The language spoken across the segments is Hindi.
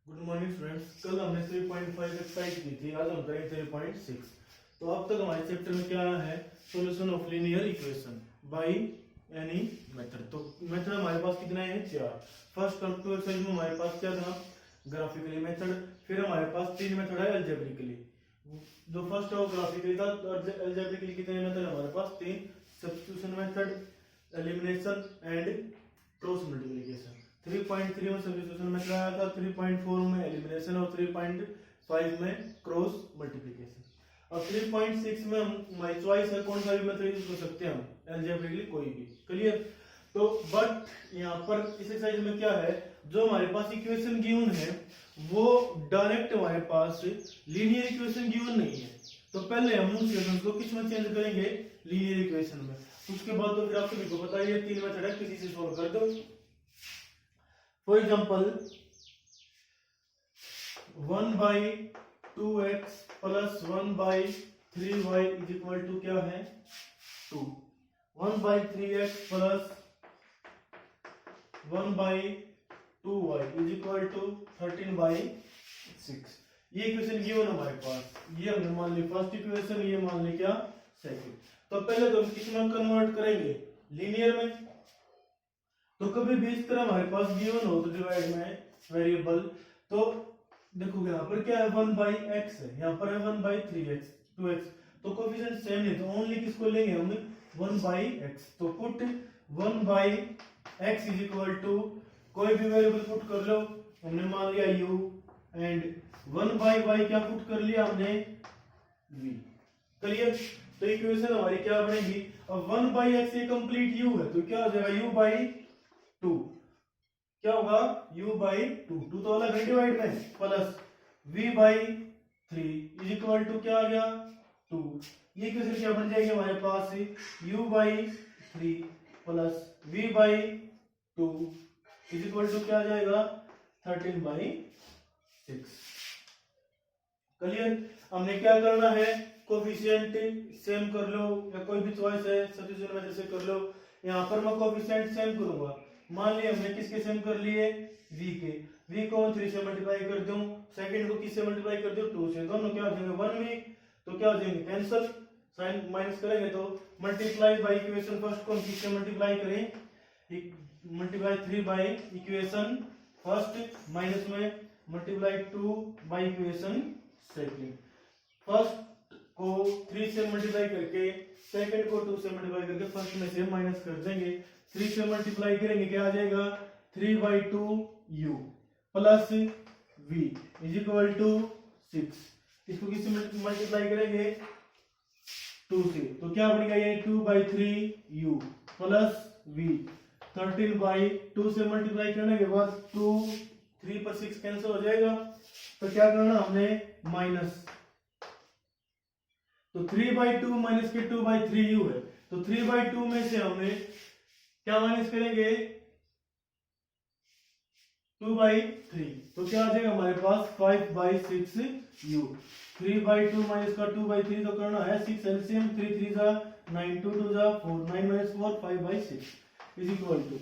Good morning friends. कल हमने 3.5 एक्सरसाइज की थी, आज हम करेंगे 3.6। तो अब तक हमारे चैप्टर में क्या है, solution of linear equation by any method. तो मेथड हमारे पास कितने हैं, 4। फर्स्ट टू एक्सरसाइज में हमारे पास क्या था, ग्राफिकली मेथड। फिर हमारे पास 3 मेथड है अलजेब्रिकली। जो फर्स्ट है वो ग्राफिकली था, तो अलजेब्रिकली कितने मेथड हमारे पास 3। Substitution method, elimination and cross multiplication. 3.3 में सब्स्टिट्यूशन मेथड आया था, 3.4 में एलिमिनेशन और 3.5 में क्रॉस मल्टीप्लिकेशन। और 3.6 में हमारी चॉइस है, कौन सा भी मेथड यूज कर सकते हैं हम, अलजेब्रिकली कोई भी। क्लियर। तो बट यहाँ पर इस एक्सरसाइज में क्या है, जो हमारे पास इक्वेशन गिवन है वो डायरेक्ट हमारे पास लीनियर इक्वेशन गिवन नहीं है। तो पहले हम उस इक्वेशन को किस में चेंज करेंगे, लीनियर इक्वेशन में। उसके बाद तो फिर आप सभी को पता है ये 3 मेथड है, किसी से सॉल्व कर दो। For example 1/2x plus 1/3y is equal to क्या है, 2। 1/3x plus 1/2y is equal to 13/6। ये इक्वेशन गिवन हमारे पास, ये हमने मान ली फर्स्ट इक्वेशन, ये मान ली क्या, सेकंड। तो पहले तो हम किसमें कन्वर्ट करेंगे, लीनियर में। तो कभी भी इस तरह हमारे पास गिवन हो तो डिवाइड में वेरिएबल, तो देखो यहाँ पर क्या है, 1/x है, यहाँ पर है 1/3x 2x। तो कोफिशिएंट सेम है, तो ओनली किसको लेंगे हम, 1/x। तो put 1/x is equal to कोई भी वेरिएबल पुट कर लो, हमने मान लिया u, एंड 1/y क्या पुट कर लिया हमने, v। क्लियर। तो इक्वेशन हमारी क्या बनेगी, अब 1/x ये कंप्लीट u है, तो क्या हो जाएगा u/2। क्या होगा, u/2, 2 तो अलग है डिवाइड में, plus v/3 is equal to क्या आ गया, 2। ये इक्वेशन क्या बन जाएगी हमारे पास, u/3 plus v/2 is equal to क्या आ जाएगा, 13/6। क्लियर। हमने क्या करना है, कोफिशिएंट सेम कर लो, या कोई भी चॉइस है सब्स्टिट्यूशन में जैसे कर लो। यहाँ पर मैं कोफिशिएंट सेम करूंगा, मान लिया हमने किसके सेम कर लिए, v के। v को 3 से मल्टीप्लाई कर दूं, सेकंड को किससे मल्टीप्लाई कर दूं, 2 से। दोनों क्या हो जाएंगे 1v, तो क्या हो जाएंगे कैंसिल, साइन माइनस करेंगे तो मल्टीप्लाई बाय इक्वेशन फर्स्ट को हम किससे मल्टीप्लाई करें, multiply 3 by equation first, minus में multiply 2 by equation second. First को 3 से मल्टीप्लाई करके, सेकंड को 2 से मल्टीप्लाई करके फर्स्ट में से माइनस कर देंगे। 3 से मल्टीप्लाई करेंगे क्या आ जाएगा, 3/2u plus v is equal to 6। इसको किससे मल्टीप्लाई करेंगे, 2 से, तो क्या बनेगा ये 2/3u प्लस v। 13/2 से मल्टीप्लाई करने के बाद 2 3 पर 6 कैंसिल हो जाएगा, तो क्या करना हमने माइनस, तो 3/2 माइनस के 2/3u है, तो 3/2 में से हमें क्या माइनस करेंगे, 2/3, तो क्या आ जाएगा हमारे पास 5/6u। 3/2 माइनस का 2/3 तो करना है 6 एलसीएम, 3 3 जा 9, 2 2 जा 4, 9 माइनस 4 5/6 इज इक्वल टू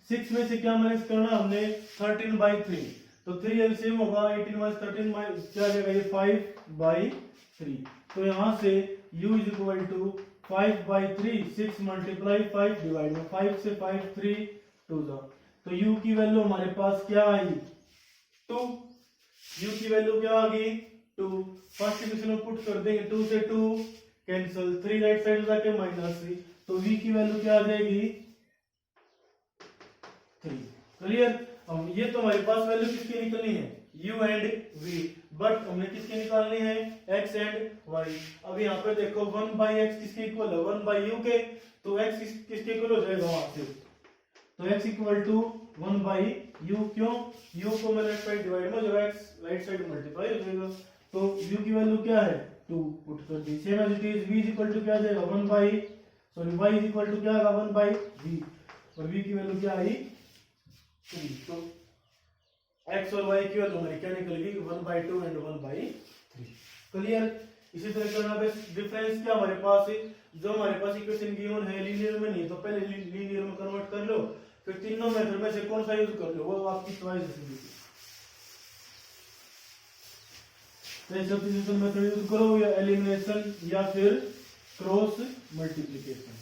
6 में से क्या माइनस करना हमने, 13/3, तो 3 एलसीएम होगा 18 माइनस 13 माइनस क्या आ जाएगा ये 5/3। तो यहाँ से u is equal to 5/3, 6 multiply 5 divide में 5 से 5 3 2 जा, तो u की वैल्यू हमारे पास क्या आई, 2। u की वैल्यू क्या आ गई, 2। फर्स्ट इक्वेशन में पुट कर देंगे, 2 से 2 कैंसिल, 3 राइट साइड जाके -3, तो v की वैल्यू क्या आ जाएगी, 3। क्लियर। अब ये तो हमारे पास वैल्यू किसकी निकलनी है, u एंड v, बट हमने किसकी निकालनी है, x एंड y। अब यहाँ पे देखो 1/x किसके इक्वल है, 1/u के, तो x किसके इक्वल हो जाएगा वहां से, तो x इक्वल टू 1/u। क्यों, u को मैं लेफ्ट साइड डिवाइड में, जब x राइट साइड मल्टीप्लाई हो जाएगा, तो u की वैल्यू क्या है, 2 पुट कर दी। Same as it is v equal to क्या आ जाएगा, y इक्वल टू क्या आएगा 1/v, और v की वैल्यू क्या आई, 3। तो x और y की वैल्यू हमारी क्या निकलेगी, 1/2 एंड 1/3। क्लियर। इसी तरह करना है डिफरेंस क्या हमारे पास है, जो हमारे पास इक्वेशन गिवन है लीनियर में नहीं, तो पहले लीनियर में कन्वर्ट कर लो, फिर तीनों मेथड में से कौन सा यूज कर लो, वो आपकी चॉइस है। चाहे सब्स्टिट्यूशन मेथड यूज करो या एलिमिनेशन या फिर क्रॉस मल्टीप्लिकेशन।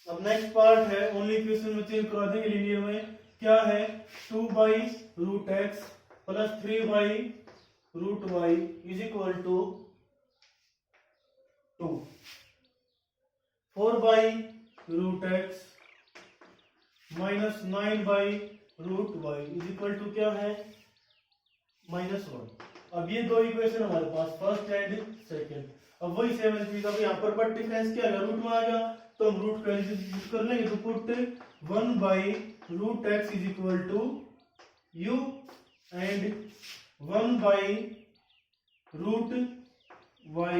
अब नेक्स्ट पार्ट है, ओनली इक्वेशन में चेंज करा देंगे लीनियर में। क्या है, 2/√x plus 3/√y is equal to 2। 4/√x minus 9/√y is equal to क्या है, -1। अब ये दो इक्वेशन हमारे पास, फर्स्ट एंड सेकंड। अब वही सेम चीज, अब यहाँ पर बट डिफरेंस क्या है, रूट में आ गया तो हम रूट का यूज कर लेंगे, तो put 1/√x is equal to u and 1/√y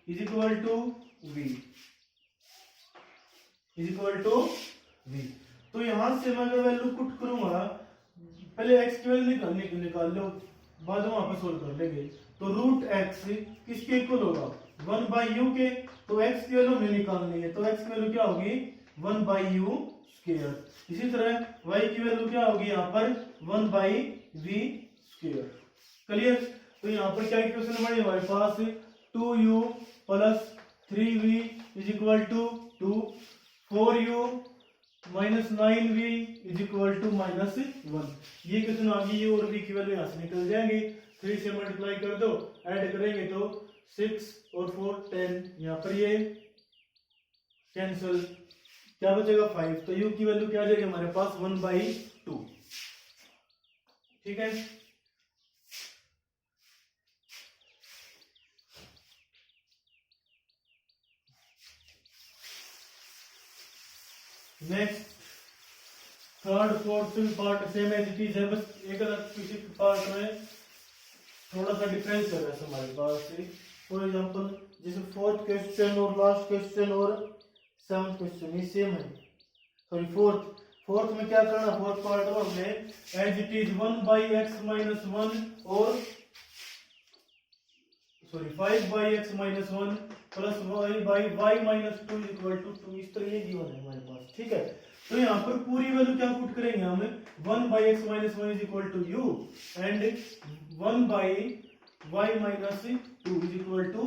is equal to v is equal to v। तो यहां से मैं अगर वैल्यू पुट करूंगा, पहले x की वैल्यू निकाल लो, बाद में वहां पर सोल्व कर लेंगे। तो √x किसके इक्वल होगा, 1/u के, तो x की वैल्यू हमें निकालनी है, तो x की वैल्यू क्या होगी, 1/u²। इसी तरह y की वैल्यू क्या होगी यहाँ पर, 1/v²। क्लियर। तो यहाँ पर क्या इक्वेशन बनी हमारे पास, 2u plus 3v is equal to 2, 4u minus 9v is equal to -1। ये इक्वेशन आ गई, u और v की वैल्यू यहाँ से निकल जाएंगी। 3 से मल्टीप्लाई कर दो, ऐड करेंगे तो 6 और 4 10, यहाँ पर ये कैंसिल, क्या बचेगा 5। तो u की वैल्यू क्या आ जाएगी हमारे पास, 1/2। ठीक है। Next third fourth part same as it is है, बस एक अलग किसी पार्ट में थोड़ा सा डिफरेंस है वैसे हमारे पास। फॉर एग्जांपल जैसे फोर्थ क्वेश्चन और लास्ट क्वेश्चन और सेवंथ क्वेश्चन ये सेम है। सॉरी फोर्थ में क्या करना, फोर्थ पार्ट में हमने as it is 1/x minus 1 और sorry 5/x minus 1 plus y minus 2 equal to 2, इस तरह ये गिवन है हमारे पास। ठीक है। तो यहाँ पर पूरी वैल्यू क्या पुट करेंगे हम, 1/x minus 1 is equal to u and 1/y minus 2 is equal to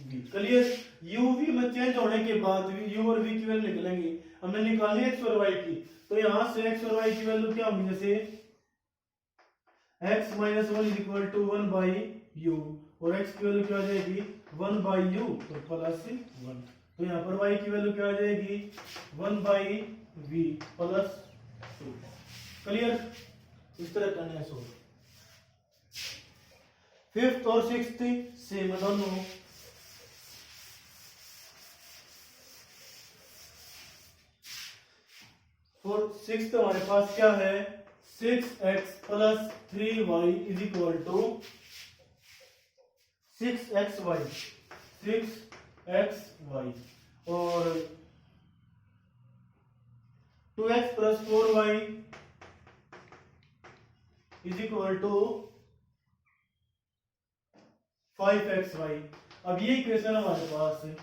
v। Clear. u v में चेंज होने के बाद u और v की वैल्यू निकलेंगी, हमने निकाली x और y की। तो यहाँ से x और y की वैल्यू क्या होंगी, जैसे x minus 1 is equal to 1/u और x की वैल्यू क्या आ जाएगी, 1/u और प्लस 1। तो यहाँ पर y की वैल्यू क्या आ जाएगी, 1/v प्लस 2। क्लियर। इस तरह करना है सोल्व। फिफ्थ और सिक्स्थ सेम दोनों। फोर्थ सिक्स्थ हमारे पास क्या है, 6x plus 3y is equal to 6xy और 2x plus 4y is equal to 5xy। अब ये इक्वेशन हमारे पास है,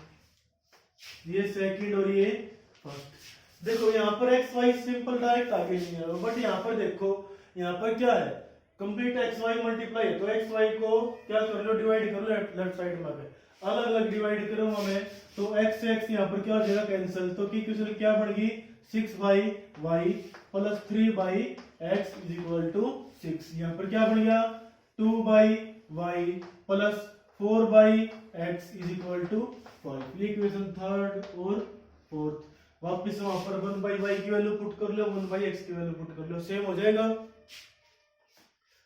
ये सेकंड और ये फर्स्ट। देखो यहाँ पर एक्स वाई सिंपल डायरेक्ट आगे नहीं है, बट यहाँ पर देखो, यहाँ पर क्या है, कंप्लीट एक्स वाई मल्टीप्लाई है, तो एक्स वाई को क्या कर लो, डिवाइड कर लो लेफ्ट साइड में, अलग अलग डिवाइड करो हमें, तो एक्स से एक्स यहाँ पर क्या हो जाएगा, कैंसिल। तो की इक्वेशन क्या बढ़ेगी, 6/y plus 3/x is equal to 6। यहाँ पर क्या बन गया, 2/y plus 4/x is equal to 5। ये इक्वेशन थर्ड और फोर्थ। वापस वहां पर 1/y की वैल्यू पुट कर लो, 1/x की वैल्यू पुट कर लो, सेम हो जाएगा।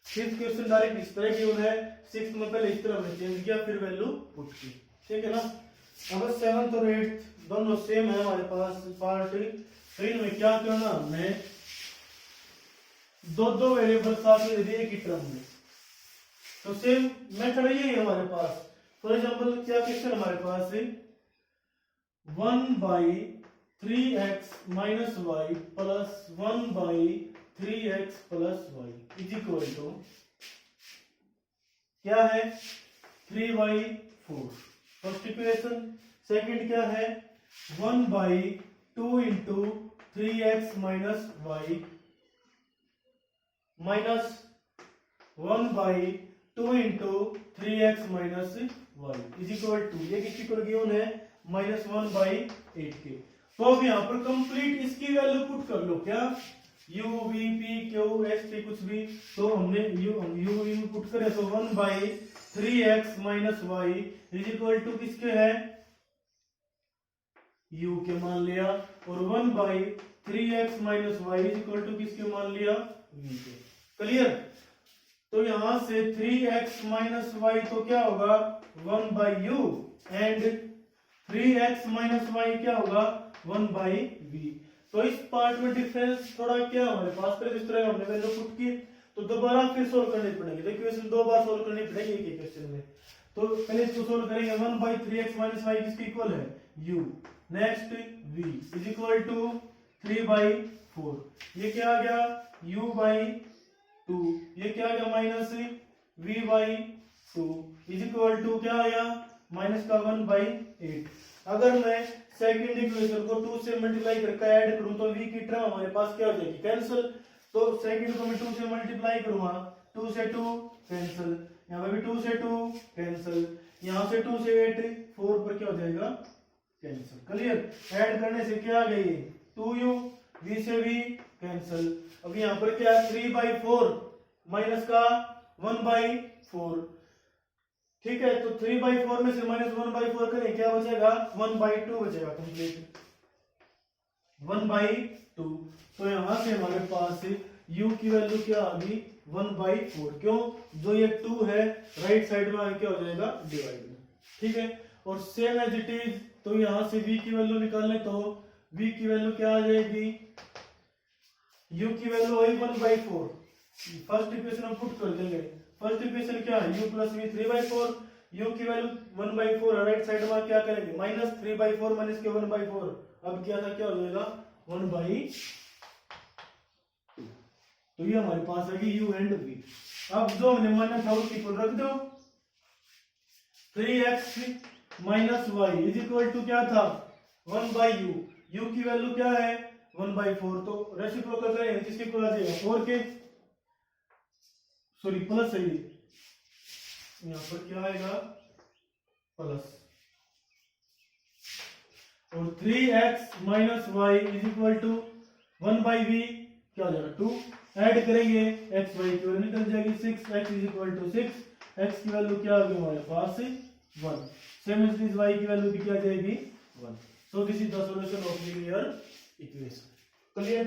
फिफ्थ क्वेश्चन डायरेक्ट इस तरह गिवन है, सिक्स्थ में पहले इस तरह हमने चेंज किया, फिर वैल्यू पुट की। ठीक है ना। अब सेवंथ और एट्थ दोनों सेम है हमारे पास पार्ट। इनमें क्या करना, हमने दो वेरिएबल साथ में दे दिए एक ही टर्म में, तो सेम मेथड यही है हमारे पास। फॉर एग्जांपल क्या क्वेश्चन हमारे पास है, 1/3x minus y plus 1/3x plus y is equal to क्या है, 3/4 फर्स्ट इक्वेशन। सेकंड क्या है, 1/2 into 3x minus y minus 1/2 into 3x minus y is equal to, ये किसकी इक्वल गिवन है, -1/8 के। तो अब यहाँ पर कंप्लीट इसकी वैल्यू पुट कर लो, क्या u v p q s t कुछ भी, तो हमने u पुट करे तो 1/3x minus y is equal to किसके है, u के मान लिया, और 1/3x minus y is equal to किसके मान लिया, v के। क्लियर। तो यहां से 3x माइनस वाई तो क्या होगा 1/u and 3x minus Y क्या होगा 1/v। तो इस पार्ट में डिफरेंस थोड़ा क्या हमारे पास, पहले इस तरह हमने वैल्यू पुट की, तो दोबारा फिर सोल्व करनी पड़ेगी, तो इक्वेशन दो बार सोल्व करनी पड़ेगी एक ही क्वेश्चन में। तो पहले इसको सोल्व करेंगे, 1/3x माइनस वाई किसके इक्वल है, u, next v is equal to 3/4, ये क्या आ गया u/2, ये क्या आ गया minus v/2 is equal to क्या आया माइनस का 1/8। अगर मैं सेकंड इक्वेशन को 2 से मल्टीप्लाई करके ऐड करूं तो v की टर्म हमारे पास क्या हो जाएगी, कैंसिल। तो सेकंड को मैं 2 से मल्टीप्लाई करूंगा, 2 से 2 कैंसिल, यहाँ पे भी 2 से 2 कैंसिल, यहाँ से 2 से 8 4 पर क्या हो जाएगा कैंसिल। क्लियर। ऐड करने से क्या आ गई 2u, v से v कैंसिल। अब यहाँ पर क्या 3/4 माइनस का 1/4, ठीक है। तो 3/4 में से -1/4 करें, क्या बचेगा 1/2 बचेगा कंप्लीट 1/2। तो यहां से हमारे पास u की वैल्यू क्या आ गई 1/4, क्यों, जो ये 2 है राइट साइड में आके क्या हो जाएगा डिवाइड में, ठीक है। और सेम एज इट इज, तो यहां से v की वैल्यू निकालने, तो v की वैल्यू क्या आ जाएगी, u की वैल्यू वही 1/4, फर्स्ट इक्वेशन हम पुट कर देंगे। फर्स्ट इक्वेशन क्या है u प्लस v 3/4, u की वैल्यू 1/4 राइट साइड में क्या करेंगे माइनस 3/4 माइनस के 1/4, अब क्या था क्या हो जाएगा 1/2। तो ये हमारे पास है u एंड v। अब जो हमने माना था उसकी इक्वल रख दो, 3x minus y is equal to क्या था 1/u, u की वैल्यू क्या है 1/4, तो रेसिप्रोकल करेंगे किसके इक्वल आ जाएगा 4 के, सॉरी प्लस है, यहां पर क्या आएगा प्लस, और 3x minus y is equal to 1/v क्या हो जाएगा 2, ऐड करेंगे x y की वैल्यू निकल जाएगी 6x is equal to 6, x की वैल्यू क्या होगी हमारे पास 1, सेम एज दिस y की वैल्यू भी क्या आ जाएगी 1। So this is the solution of linear equation. Clear.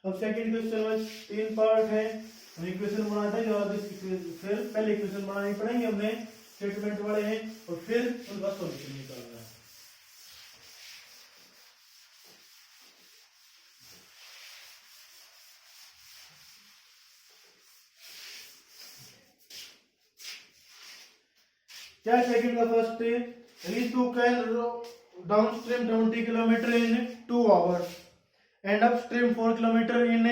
अब सेकंड क्वेश्चन में 3 पार्ट है, हम इक्वेशन बनाते हैं, और फिर पहले इक्वेशन बनानी पड़ेंगे हमने, स्टेटमेंट वाले हैं, और फिर उनका सॉल्यूशन निकालना है। क्या सेकंड का first, Ritu can row downstream 20 km in 2 hours and upstream 4 km in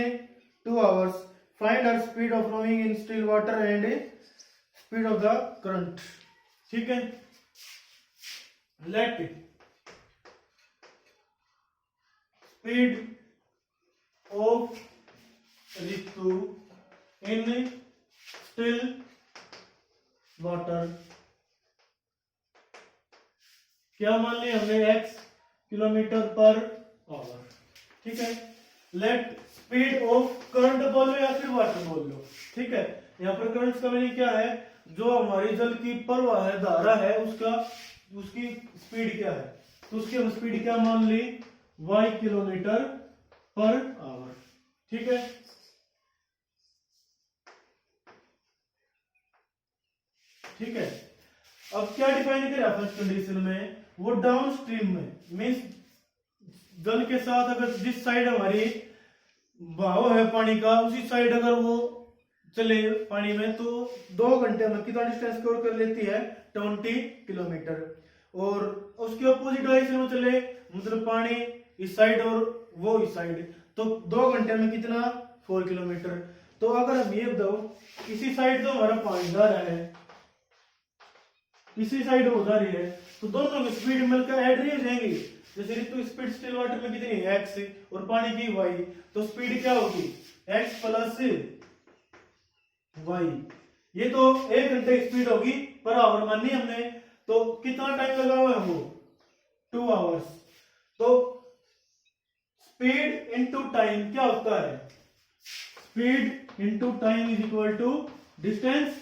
2 hours. Find her speed of rowing in still water and speed of the current. ठीक है। Let speed of Ritu in still water, क्या मान लिया हमने x किलोमीटर पर आवर, ठीक है। लेट स्पीड ऑफ करंट बोल लो या फिर वाटर बोल लो, ठीक है। यहाँ पर करंट का मीनिंग क्या है, जो हमारी जल की प्रवाह है धारा है उसकी स्पीड क्या है, तो उसकी हम स्पीड क्या मान ली y किलोमीटर पर आवर, ठीक है। ठीक है। अब क्या डिफाइन करें फर्स्ट कंडीशन में, वो डाउन स्ट्रीम में मीन्स जल के साथ अगर जिस साइड हमारी बहाव है पानी का उसी साइड अगर वो चले पानी में, तो 2 घंटे में कितना डिस्टेंस कवर कर लेती है 20 किलोमीटर, और उसके अपोजिट डायरेक्शन में चले मतलब पानी इस साइड और वो इस साइड, तो 2 घंटे में कितना 4 किलोमीटर। तो अगर हम ये बताओ इसी साइड तो हमारा पानी जा रहा है, इसी साइड हो जा रही है, तो दोनों की स्पीड मिलकर ऐड नहीं हो जाएंगी, जैसे ऋतु स्पीड स्टिल वाटर में कितनी है x और पानी की y, तो स्पीड क्या होगी x प्लस y। ये तो 1 घंटे की स्पीड होगी पर आवर मानी हमने, तो कितना टाइम लगा हुआ है वो 2 आवर्स। तो स्पीड इनटू टाइम क्या होता है, speed into time is equal to distance.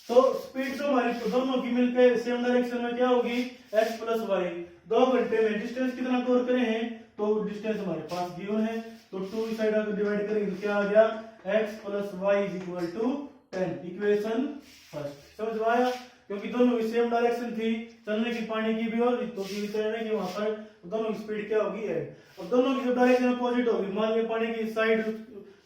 तो स्पीड तो हमारी दोनों की मिलकर सेम डायरेक्शन में क्या होगी x प्लस वाई। 2 घंटे में डिस्टेंस कितना कवर करे हैं, तो डिस्टेंस हमारे पास गिवन है, तो 2 इस साइड आकर डिवाइड करेंगे तो क्या आ गया x plus y is equal to 10। Equation first समझ में आया, क्योंकि दोनों की सेम डायरेक्शन थी चलने की, पानी की भी और तो चलने की, वहां पर दोनों की स्पीड क्या होगी है। अब दोनों की जो डायरेक्शन अपोजिट होगी, मान लिया पानी की साइड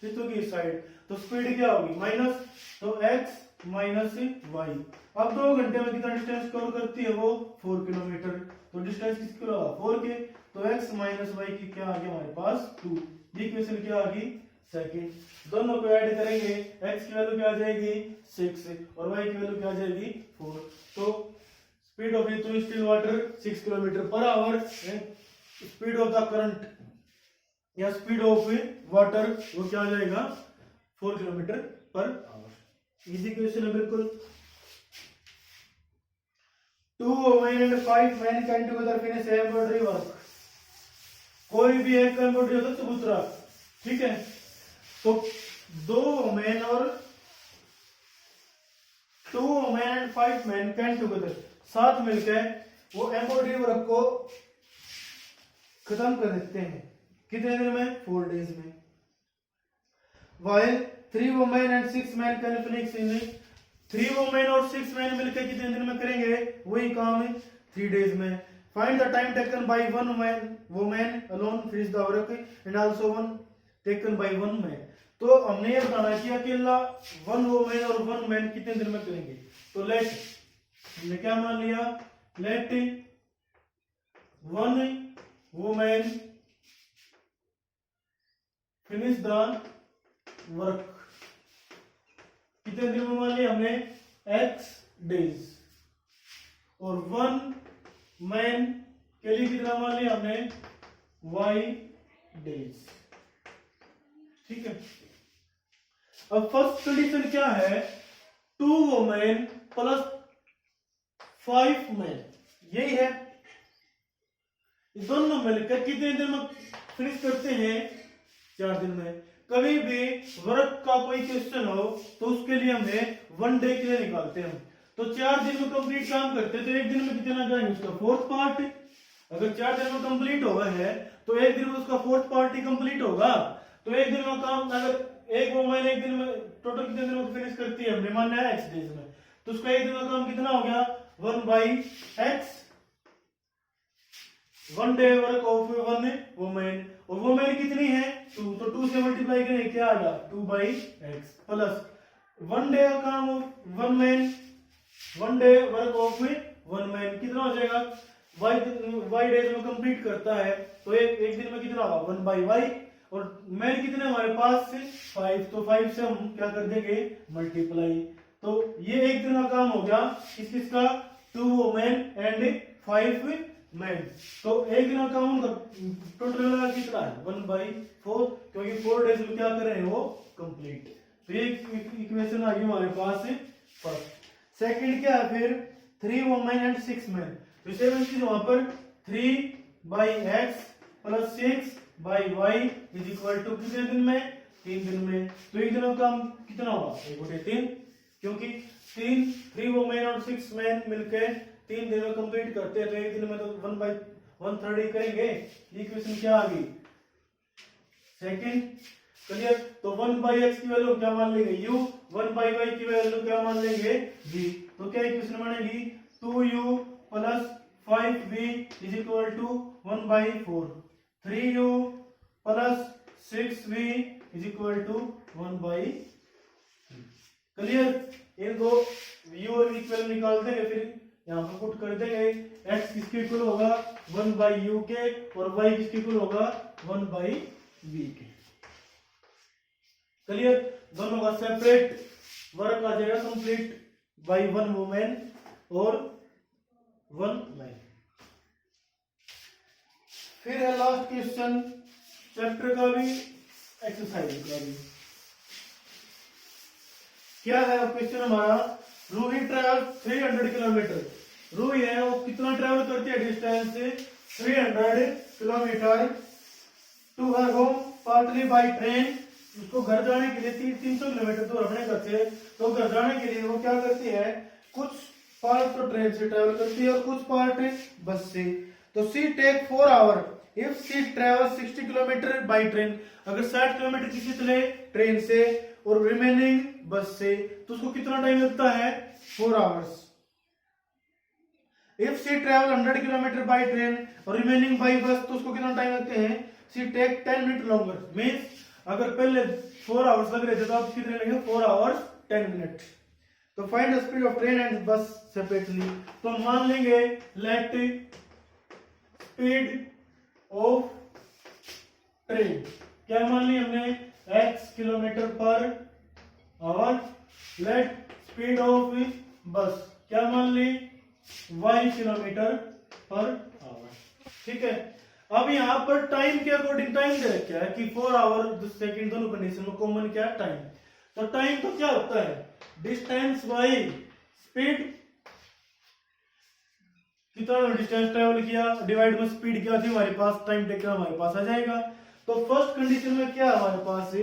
ऋतु की साइड, तो स्पीड क्या होगी माइनस, तो x माइनस वाई। अब 2 घंटे में कितना डिस्टेंस कवर करती है वो 4 किलोमीटर, तो डिस्टेंस किसके होगा 4 के, तो x माइनस वाई की क्या आ गया हमारे पास 2। ये इक्वेशन क्या आ गई सेकंड। दोनों को ऐड करेंगे x की वैल्यू क्या आ जाएगी 6 और y की वैल्यू क्या आ जाएगी 4। तो speed of Ritu still water 6 kilometre per hour, speed of the current या स्पीड ऑफ वाटर वो क्या आ जाएगा 4 kilometre per hour. Easy question है बिल्कुल। 2 women and 5 men can together finish embroidery work। कोई भी एक एम्ब्रॉयडरी होता है चबूतरा, ठीक है, तो 2 women और 2 women and 5 men can together साथ मिलकर वो एम्ब्रॉयडरी वर्क को खत्म कर देते हैं कितने दिन में 4 डेज में। while 3 women and 6 men can finish in 3 women और 6 men मिलकर कितने दिन में करेंगे वही काम 3 डेज में। find the time taken by one woman alone finish the work and also one taken by one man। तो हमने ये बताना है कि अकेला 1 woman और 1 man कितने दिन में करेंगे, तो लेट हमने क्या मान लिया, let 1 woman finish the work कितने दिन में मान लिया हमने x डेज, और 1 मैन के लिए कितना मान लिया हमने y डेज, ठीक है। अब फर्स्ट कंडीशन क्या है 2 वुमेन प्लस 5 मैन, यही है, दोनों मिलकर कितने दिन में फिनिश करते हैं 4 दिन में। कभी भी वर्क का कोई क्वेश्चन हो तो उसके लिए हमें 1 डे के लिए निकालते हैं, तो 4 दिन में कंप्लीट काम करते हैं, तो 1 दिन में कितना जाएंगे उसका 4th पार्ट। अगर 4 दिन में कंप्लीट होगा है तो 1 दिन में उसका 4th पार्ट ही कंप्लीट होगा। तो 1 दिन में काम, अगर एक वुमेन 1 दिन में टोटल कितने दिन में फिनिश करती है हमने माना है x डेज में, तो उसका 1 दिन में काम कितना हो गया 1/x, 1 day work of 1 women, और वुमेन कितनी है 2, तो 2 से मल्टीप्लाई करें क्या आ गया 2/x प्लस 1 डे का काम 1 man, 1 day work of 1 man कितना हो जाएगा y डेज में कंप्लीट करता है, तो एक दिन में कितना होगा 1/y, और मैन कितने हमारे पास से 5, तो 5 से हम क्या कर देंगे मल्टीप्लाई, तो ये 1 दिन का काम हो गया किसका 2 वुमेन एंड 5 मैन। तो 1 दिन का काम टोटल कितना है 1/4, क्योंकि 4 डेज में क्या कर रहे हैं वो कंप्लीट। तो ये इक्वेशन आ गई हमारे पास फर्स्ट। सेकंड क्या है फिर 3 वुमेन एंड 6 मैन, तो इसे वहां पर 3/x plus 6/y is equal to कितने दिन में 3 दिन में। तो 1 दिन का काम कितना होगा 1/3, क्योंकि 3 वुमेन और 6 मैन मिलकर 3 दिन में कंप्लीट करते हैं, तो 1 दिन में तो 1/1/3 ही करेंगे। इक्वेशन क्या आ गई सेकंड, क्लियर। तो 1/x की वैल्यू क्या मान लेंगे u, 1/y की वैल्यू क्या मान लेंगे v, तो क्या इक्वेशन बनेगी 2u plus 5v is equal to 1/4, 3u plus 6v is equal to 1/3। Clear. इन दो u और v की वैल्यू निकाल देंगे, फिर यहाँ पर पुट कर देंगे, x किसके इक्वल होगा 1/u के और y किसके इक्वल होगा 1/v के। क्लियर। दोनों का सेपरेट वर्क आ जाएगा कंप्लीट बाय 1 वुमेन और 1 मैन। फिर है लास्ट क्वेश्चन चैप्टर का भी, एक्सरसाइज का भी। क्या है क्वेश्चन हमारा? Ruhi travel 300 kilometre. रूही है वो कितना ट्रेवल करती है distance 300 kilometre to her home partly by train. उसको घर जाने के लिए 300 किलोमीटर दूर अपने घर से, तो घर जाने के लिए वो क्या करती है, कुछ पार्ट तो ट्रेन से ट्रेवल करती है और कुछ पार्ट बस से। तो she take 4 hour if she travel 60 kilometre by train. अगर 60 किलोमीटर किसी चले ट्रेन से और रिमेनिंग बस से, तो उसको कितना टाइम लगता है? 4 hours. If she travel 100 kilometre by train और रिमेनिंग बाय बस, तो उसको कितना टाइम लगते हैं? She take 10 minute longer. Means अगर पहले 4 आवर्स लग रहे थे तो आप कितने लगेंगे? 4 आवर्स 10 मिनट। तो find the speed of train and बस सेपरेटली। तो हम मान लेंगे लेट स्पीड ऑफ ट्रेन क्या मान ली हमने? x kilometre per hour. Let speed of बस क्या मान ली? y kilometre per hour. ठीक है। अब यहाँ पर टाइम के अकॉर्डिंग टाइम दे रखा है कि 4 आवर 10 सेकेंड, दोनों कंडीशन में कॉमन क्या है? टाइम। तो टाइम तो क्या होता है? Distance by speed. कितना डिस्टेंस ट्रेवल किया डिवाइड में स्पीड क्या थी हमारे पास, टाइम टेकन हमारे पास आ जाएगा। तो फर्स्ट कंडीशन में क्या हमारे पास है?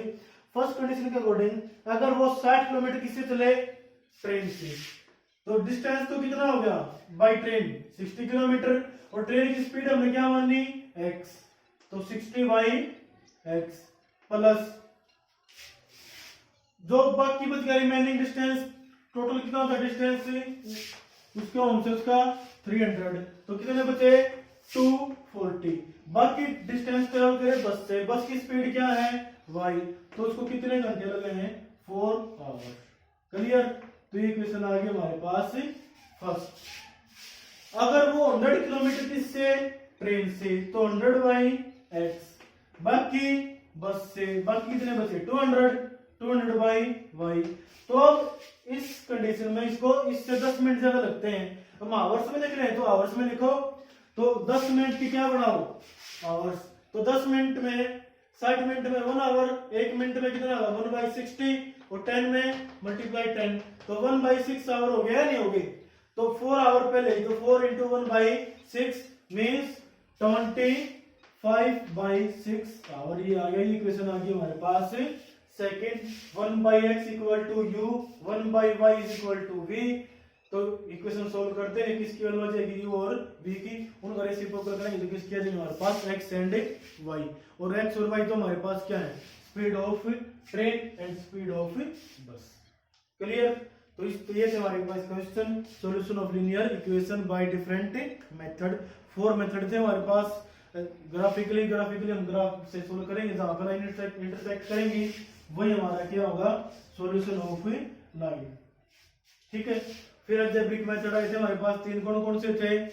फर्स्ट कंडीशन के अकॉर्डिंग अगर वो 60 किलोमीटर किससे चले? ट्रेन से, तो डिस्टेंस तो कितना हो गया बाय ट्रेन? 60 किलोमीटर। और ट्रेन की स्पीड हमने क्या मान ली? x। तो 60 बाई x प्लस जो बाकी बच गया रिमेनिंग डिस्टेंस, टोटल कितना होता है डिस्टेंस उसके होम से उसका 300, तो कितने बचे? 240। बाकी डिस्टेंस ट्रेवल करे बस से, बस की स्पीड क्या है? y। तो उसको कितने घंटे लगे हैं? 4 आवर। क्लियर? तो ये क्वेश्चन आ गया हमारे पास फर्स्ट। अगर वो 100 किलोमीटर किससे? ट्रेन से, तो 100 बाई x। बाकी बस से, बाकी कितने बचे? 200 बाई y। तो अब इस कंडीशन में इसको इससे 10 मिनट ज्यादा लगते हैं। हम आवर्स में लिख रहे हैं तो आवर्स में लिखो। तो 10 मिनट की क्या बनाओ? आवर्स। तो 10 मिनट में 60 मिनट में 1 आवर, 1 मिनट में कितना होगा? 1/60 और 10 में मल्टीप्लाई 10, तो 1/6 आवर हो गया नहीं हो गए? तो 4 आवर पहले, तो 4 इंटू 1/6 मीन्स 25/6 आवर। ये आ गया, ये क्वेश्चन आ गया हमारे पास second. 1/x equal to u, 1/y is equal to v। तो इक्वेशन सोल्व करते हैं, किसकी वैल्यू आ जाएगी? u और v की। उनका रेसिप्रोकल करेंगे तो किसकी आ जाएगी हमारे पास? x and y। और x और y तो हमारे पास क्या है? Speed of train and speed of bus. Clear? तो ये थे हमारे पास question, solution of linear equation by different method. 4 method थे हमारे पास। ग्राफिकली हम ग्राफ से सोल्व करेंगे, जहां पर लाइन इंटरसेक्ट करेंगी वही हमारा क्या होगा? Solution of line. ठीक है। फिर अलजेब्रिक मेथड आए थे हमारे पास, 3 कौन से थे?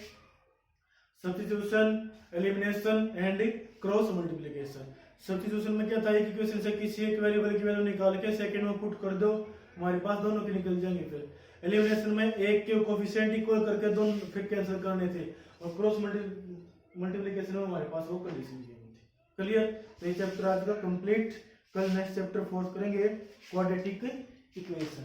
Substitution, elimination and cross multiplication. Substitution में क्या था? एक इक्वेशन से किसी एक वेरिएबल की वैल्यू निकाल के सेकंड में पुट कर दो, हमारे पास दोनों के निकल जाएंगे। फिर एलिमिनेशन में एक के कोफिशिएंट इक्वल करके दोनों फिर कैंसिल करने थे। और क्रॉस मल्टीप्लिकेशन में हमारे पास वो कंडीशन थी। क्लियर? तो ये चैप्टर आज का कंप्लीट। कल नेक्स्ट चैप्टर फोर्स करेंगे क्वाड्रेटिक इक्वेशन।